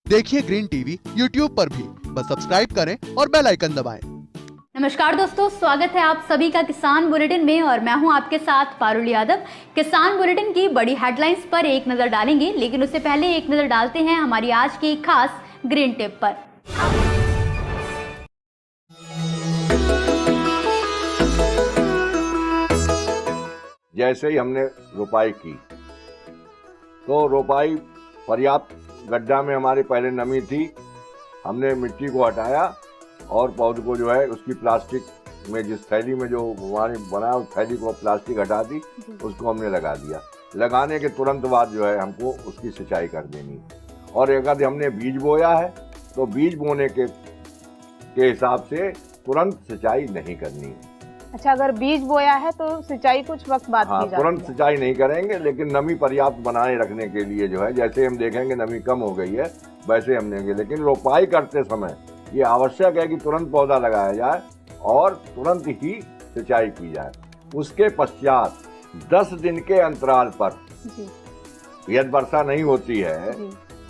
देखिए green TV YouTube पर भी, बस सब्सक्राइब करें और बेल आइकन दबाएं। नमस्कार दोस्तों, स्वागत है आप सभी का किसान बुलेटिन में और मैं हूं आपके साथ पारुल यादव। किसान बुलेटिन की बड़ी हेडलाइंस पर एक नजर डालेंगे, लेकिन उससे पहले एक नजर डालते हैं हमारी आज की खास ग्रीन टिप पर। जैसे ही हमने रोपाई की तो रोपाई पर्याप्त गड्ढा में हमारे पहले नमी थी, हमने मिट्टी को हटाया और पौधे को जो है उसकी प्लास्टिक में जिस थैली में जो हमारे बनाया उस थैली को प्लास्टिक हटा दी, उसको हमने लगा दिया। लगाने के तुरंत बाद जो है हमको उसकी सिंचाई कर देनी। और अगर हमने बीज बोया है तो बीज बोने के हिसाब से तुरंत सिंचाई नहीं करनी। अच्छा, अगर बीज बोया है तो सिंचाई कुछ वक्त बाद की जाती है। तुरंत सिंचाई नहीं करेंगे, लेकिन नमी पर्याप्त बनाए रखने के लिए जो है, जैसे हम देखेंगे नमी कम हो गई है वैसे हम देंगे। लेकिन रोपाई करते समय ये आवश्यक है कि तुरंत पौधा लगाया जाए और तुरंत ही सिंचाई की जाए। उसके पश्चात 10 दिन के अंतराल पर यदि वर्षा नहीं होती है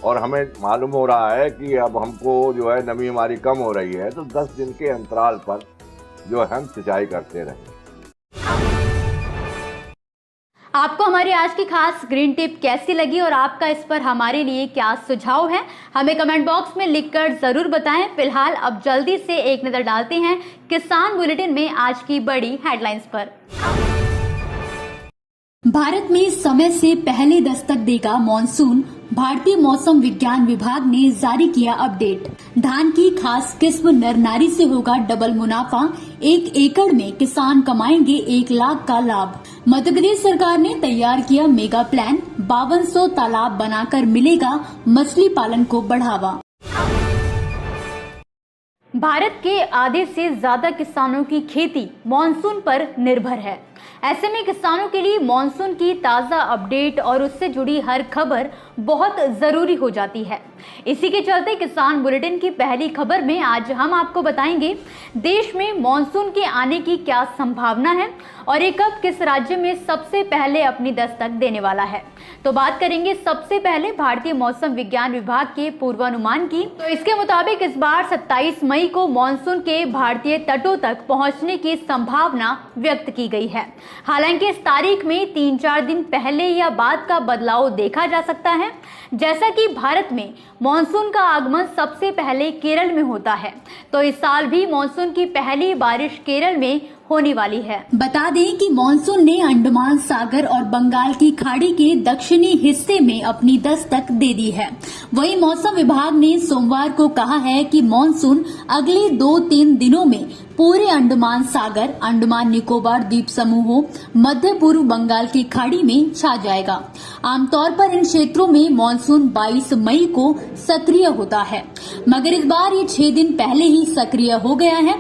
और हमें मालूम हो रहा है कि अब हमको जो है नमी हमारी कम हो रही है, तो 10 दिन के अंतराल पर जो हम सिंचाई करते रहें। आपको हमारी आज की खास ग्रीन टिप कैसी लगी और आपका इस पर हमारे लिए क्या सुझाव है, हमें कमेंट बॉक्स में लिखकर जरूर बताएं। फिलहाल अब जल्दी से एक नजर डालते हैं किसान बुलेटिन में आज की बड़ी हेडलाइंस पर। भारत में समय से पहले दस्तक देगा मॉनसून, भारतीय मौसम विज्ञान विभाग ने जारी किया अपडेट। धान की खास किस्म नरनारी से होगा डबल मुनाफा, 1 एकड़ में किसान कमाएंगे 1 लाख का लाभ। मध्य प्रदेश सरकार ने तैयार किया मेगा प्लान, 5200 तालाब बनाकर मिलेगा मछली पालन को बढ़ावा। भारत के आधे से ज्यादा किसानों की खेती मॉनसून पर निर्भर है। ऐसे में किसानों के लिए मॉनसून की ताजा अपडेट और उससे जुड़ी हर खबर बहुत जरूरी हो जाती है। इसी के चलते किसान बुलेटिन की पहली खबर में आज हम आपको बताएंगे देश में मॉनसून के आने की क्या संभावना है और ये कब किस राज्य में सबसे पहले अपनी दस्तक देने वाला है। तो बात करेंगे सबसे पहले भारतीय मौसम विज्ञान विभाग के पूर्वानुमान की। तो इसके मुताबिक इस बार 27 मई को मॉनसून के भारतीय तटों तक पहुंचने की संभावना व्यक्त की गई है। हालांकि इस तारीख में 3-4 दिन पहले या बाद का बदलाव देखा जा सकता है। जैसा कि भारत में मॉनसून का आगमन सबसे पहले केरल में होता है, तो इस साल भी मॉनसून की पहली बारिश केरल में होने वाली है। बता दें कि मॉनसून ने अंडमान सागर और बंगाल की खाड़ी के दक्षिणी हिस्से में अपनी दस्तक दे दी है। वहीं मौसम विभाग ने सोमवार को कहा है कि मॉनसून अगले 2-3 दिनों में पूरे अंडमान सागर, अंडमान निकोबार द्वीप समूहों, मध्य पूर्व बंगाल की खाड़ी में छा जाएगा। आमतौर पर इन क्षेत्रों में मॉनसून 22 मई को सक्रिय होता है, मगर इस बार ये 6 दिन पहले ही सक्रिय हो गया है।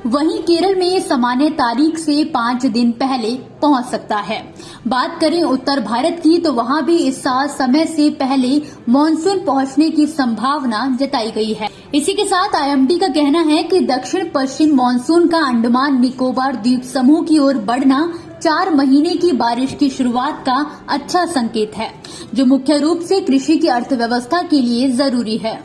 वहीं केरल में ये सामान्य तारीख से 5 दिन पहले पहुंच सकता है। बात करें उत्तर भारत की, तो वहां भी इस साल समय से पहले मॉनसून पहुंचने की संभावना जताई गई है। इसी के साथ आईएमडी का कहना है कि दक्षिण पश्चिम मॉनसून का अंडमान निकोबार द्वीप समूह की ओर बढ़ना 4 महीने की बारिश की शुरुआत का अच्छा संकेत है, जो मुख्य रूप से कृषि की अर्थव्यवस्था के लिए जरूरी है।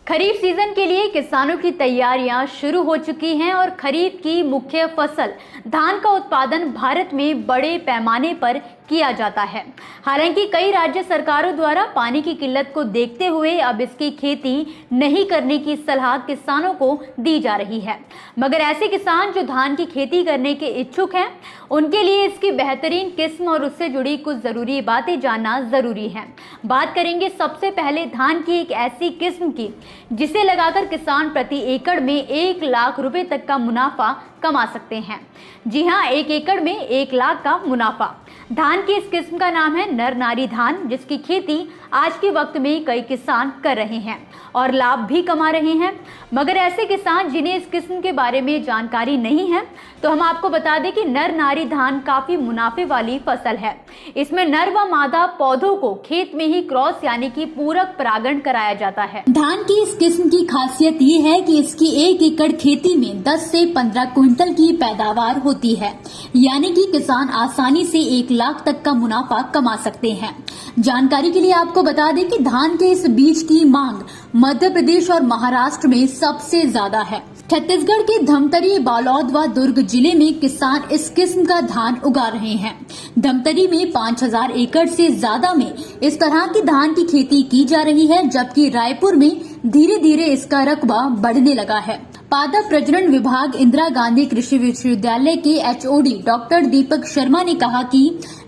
खरीफ सीजन के लिए किसानों की तैयारियां शुरू हो चुकी हैं और खरीफ की मुख्य फसल धान का उत्पादन भारत में बड़े पैमाने पर किया जाता है। हालांकि कई राज्य सरकारों द्वारा पानी की किल्लत को देखते हुए अब इसकी खेती नहीं करने की सलाह किसानों को दी जा रही है, मगर ऐसे किसान जो धान की खेती करने के इच्छुक हैं, उनके लिए इसकी बेहतरीन किस्म और उससे जुड़ी कुछ जरूरी बातें जानना जरूरी है। बात करेंगे सबसे पहले धान की एक ऐसी किस्म की जिसे लगाकर किसान प्रति एकड़ में 1 लाख रुपए तक का मुनाफा कमा सकते हैं। जी हाँ, 1 एकड़ में 1 लाख का मुनाफा। धान की इस किस्म का नाम है नरनारी धान, जिसकी खेती आज के वक्त में कई किसान कर रहे हैं और लाभ भी कमा रहे हैं। मगर ऐसे किसान जिन्हें इस किस्म के बारे में जानकारी नहीं है, तो हम आपको बता दें कि नरनारी धान काफी मुनाफे वाली फसल है। इसमें नर व मादा पौधों को खेत में ही क्रॉस यानी कि पूरक परागण कराया जाता है। धान की इस किस्म की खासियत ये है कि इसकी 1 एकड़ खेती में 10 से 15 क्विंटल की पैदावार होती है, यानी कि किसान आसानी से 1 लाख तक का मुनाफा कमा सकते हैं। जानकारी के लिए आपको आपको बता दें कि धान के इस बीज की मांग मध्य प्रदेश और महाराष्ट्र में सबसे ज्यादा है। छत्तीसगढ़ के धमतरी, बालोद व दुर्ग जिले में किसान इस किस्म का धान उगा रहे हैं। धमतरी में 5000 एकड़ से ज्यादा में इस तरह की धान की खेती की जा रही है, जबकि रायपुर में धीरे धीरे इसका रकबा बढ़ने लगा है। पादप प्रजनन विभाग इंदिरा गांधी कृषि विश्वविद्यालय के HOD डॉक्टर दीपक शर्मा ने कहा कि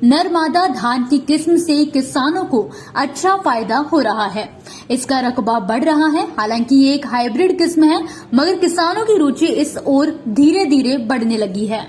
नरमादा धान की किस्म से किसानों को अच्छा फायदा हो रहा है। इसका रकबा बढ़ रहा है। हालांकि ये एक हाइब्रिड किस्म है, मगर किसानों की रुचि इस ओर धीरे धीरे बढ़ने लगी है।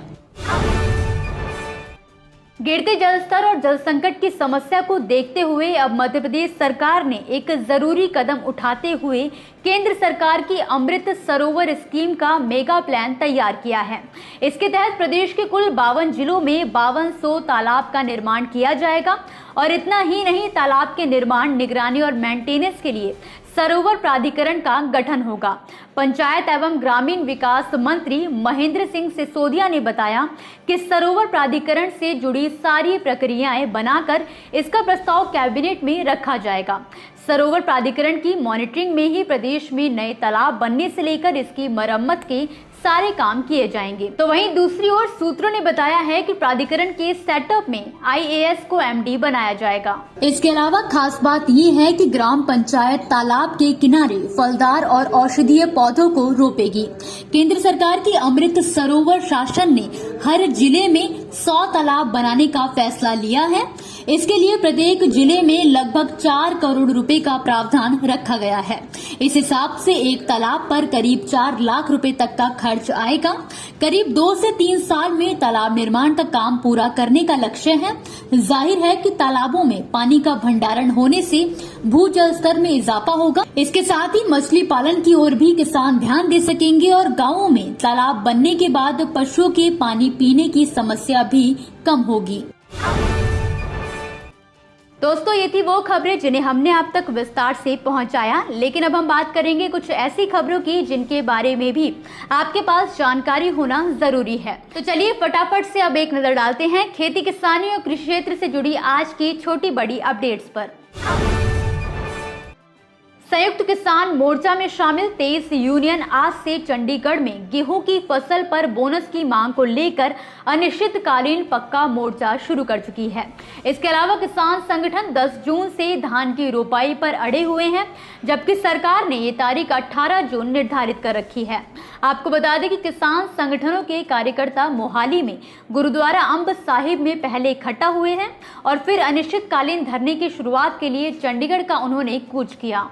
गिरते जलस्तर और जल संकट की समस्या को देखते हुए अब मध्य प्रदेश सरकार ने एक जरूरी कदम उठाते हुए केंद्र सरकार की अमृत सरोवर स्कीम का मेगा प्लान तैयार किया है। इसके तहत प्रदेश के कुल 52 जिलों में 5200 तालाब का निर्माण किया जाएगा और इतना ही नहीं, तालाब के निर्माण, निगरानी और मेंटेनेंस के लिए सरोवर प्राधिकरण का गठन होगा। पंचायत एवं ग्रामीण विकास मंत्री महेंद्र सिंह सिसोदिया ने बताया कि सरोवर प्राधिकरण से जुड़ी सारी प्रक्रियाएं बनाकर इसका प्रस्ताव कैबिनेट में रखा जाएगा। सरोवर प्राधिकरण की मॉनिटरिंग में ही प्रदेश में नए तालाब बनने से लेकर इसकी मरम्मत के सारे काम किए जाएंगे। तो वहीं दूसरी ओर सूत्रों ने बताया है कि प्राधिकरण के सेटअप में IAS को MD बनाया जाएगा। इसके अलावा खास बात ये है कि ग्राम पंचायत तालाब के किनारे फलदार और औषधीय पौधों को रोपेगी। केंद्र सरकार की अमृत सरोवर शासन ने हर जिले में 100 तालाब बनाने का फैसला लिया है। इसके लिए प्रत्येक जिले में लगभग 4 करोड़ रुपए का प्रावधान रखा गया है। इस हिसाब से एक तालाब पर करीब 4 लाख रुपए तक का खर्च आएगा। करीब 2 से 3 साल में तालाब निर्माण का काम पूरा करने का लक्ष्य है। जाहिर है कि तालाबों में पानी का भंडारण होने से भूजल स्तर में इजाफा होगा। इसके साथ ही मछली पालन की ओर भी किसान ध्यान दे सकेंगे और गांवों में तालाब बनने के बाद पशुओं के पानी पीने की समस्या भी कम होगी। दोस्तों, ये थी वो खबरें जिन्हें हमने आप तक विस्तार से पहुंचाया, लेकिन अब हम बात करेंगे कुछ ऐसी खबरों की जिनके बारे में भी आपके पास जानकारी होना जरूरी है। तो चलिए फटाफट से अब एक नजर डालते हैं खेती किसानी और कृषि क्षेत्र से जुड़ी आज की छोटी बड़ी अपडेट्स पर। संयुक्त किसान मोर्चा में शामिल 23 यूनियन आज से चंडीगढ़ में गेहूं की फसल पर बोनस की मांग को लेकर अनिश्चितकालीन पक्का मोर्चा शुरू कर चुकी है। इसके अलावा किसान संगठन 10 जून से धान की रोपाई पर अड़े हुए हैं, जबकि सरकार ने ये तारीख 18 जून निर्धारित कर रखी है। आपको बता दें कि किसान संगठनों के कार्यकर्ता मोहाली में गुरुद्वारा अंब साहिब में पहले इकट्ठा हुए हैं और फिर अनिश्चितकालीन धरने की शुरुआत के लिए चंडीगढ़ का उन्होंने कूच किया।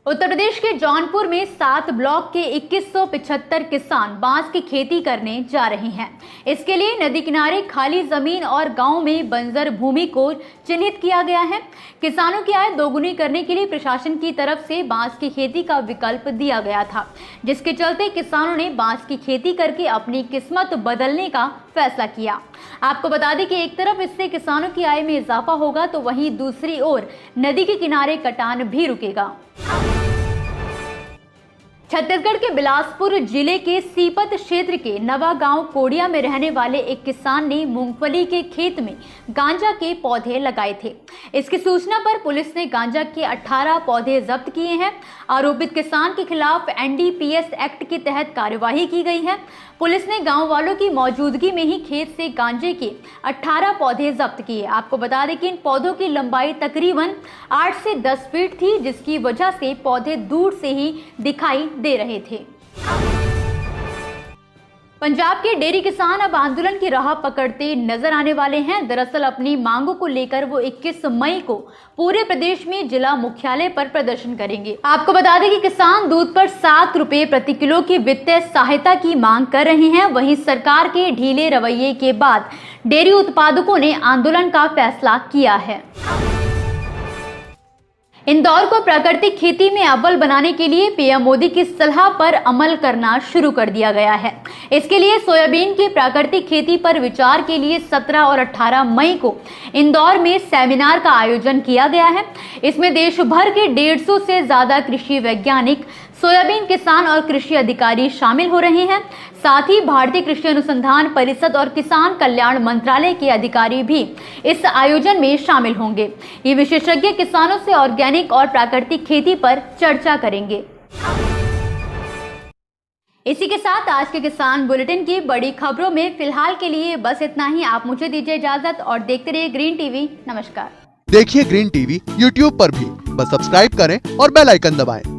उत्तर प्रदेश के जौनपुर में 7 ब्लॉक के 2175 किसान बांस की खेती करने जा रहे हैं। इसके लिए नदी किनारे खाली जमीन और गांव में बंजर भूमि को चिन्हित किया गया है। किसानों की आय दोगुनी करने के लिए प्रशासन की तरफ से बांस की खेती का विकल्प दिया गया था, जिसके चलते किसानों ने बांस की खेती करके अपनी किस्मत बदलने का फैसला किया। आपको बता दें कि एक तरफ इससे किसानों की आय में इजाफा होगा, तो वहीं दूसरी ओर नदी के किनारे कटान भी रुकेगा। छत्तीसगढ़ के बिलासपुर जिले के सीपत क्षेत्र के नवा गांव कोडिया में रहने वाले एक किसान ने मूंगफली के खेत में गांजा के पौधे लगाए थे। इसकी सूचना पर पुलिस ने गांजा के 18 पौधे जब्त किए हैं। आरोपित किसान के खिलाफ NDPS एक्ट के तहत कार्यवाही की गई है। पुलिस ने गांव वालों की मौजूदगी में ही खेत से गांजे के 18 पौधे जब्त किए। आपको बता दें कि इन पौधों की लंबाई तकरीबन 8 से 10 फीट थी, जिसकी वजह से पौधे दूर से ही दिखाई दे रहे थे। पंजाब के डेयरी किसान अब आंदोलन की राह पकड़ते नजर आने वाले हैं। दरअसल अपनी मांगों को लेकर वो 21 मई को पूरे प्रदेश में जिला मुख्यालय पर प्रदर्शन करेंगे। आपको बता दें कि किसान दूध पर 7 रुपए प्रति किलो की वित्तीय सहायता की मांग कर रहे हैं। वहीं सरकार के ढीले रवैये के बाद डेयरी उत्पादकों ने आंदोलन का फैसला किया है। इंदौर को प्राकृतिक खेती में अव्वल बनाने के लिए पीएम मोदी की सलाह पर अमल करना शुरू कर दिया गया है। इसके लिए सोयाबीन की प्राकृतिक खेती पर विचार के लिए 17 और 18 मई को इंदौर में सेमिनार का आयोजन किया गया है। इसमें देश भर के 150 से ज्यादा कृषि वैज्ञानिक, सोयाबीन किसान और कृषि अधिकारी शामिल हो रहे हैं। साथ ही भारतीय कृषि अनुसंधान परिषद और किसान कल्याण मंत्रालय के अधिकारी भी इस आयोजन में शामिल होंगे। ये विशेषज्ञ किसानों से ऑर्गेनिक और प्राकृतिक खेती पर चर्चा करेंगे। इसी के साथ आज के किसान बुलेटिन की बड़ी खबरों में फिलहाल के लिए बस इतना ही। आप मुझे दीजिए इजाजत और देखते रहिए ग्रीन टीवी। नमस्कार। देखिए ग्रीन टीवी यूट्यूब पर भी, बस सब्सक्राइब करें और बेल आइकन दबाएं।